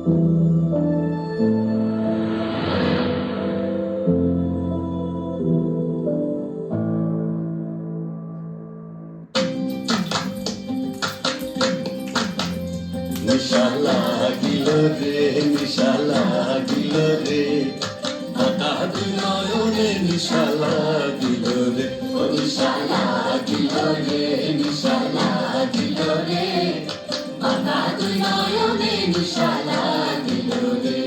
নিশা লাগিল রে, নিশা লাগিল রে, বাঁকা দুই নয়নে নিশা লাগিল রে, ও নিশা লাগিল রে, নিশা লাগিল রে, বাঁকা দুই নয়নে নিশা লাগিল রে।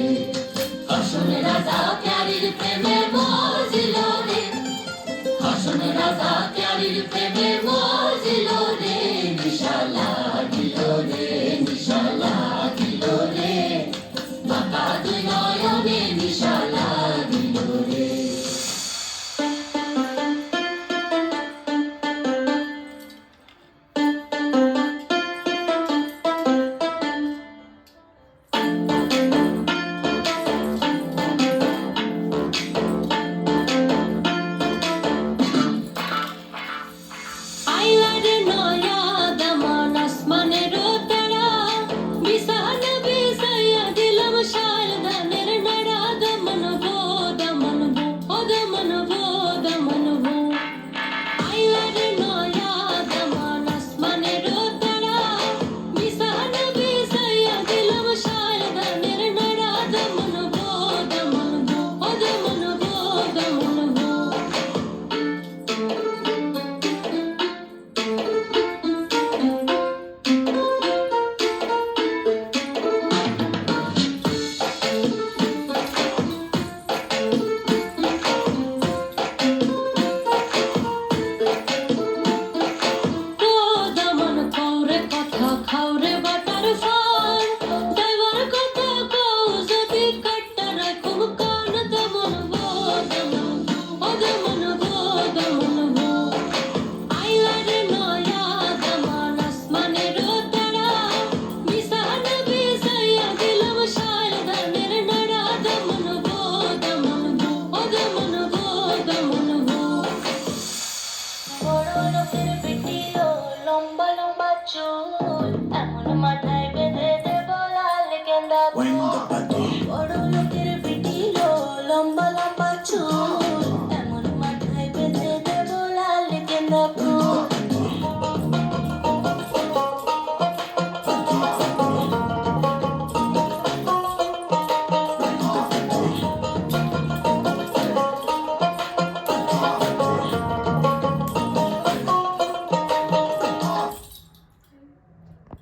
হাসন রাজা প্যারীর প্রেমে মজিল রে, হাসন রাজা প্যারীর প্রেমে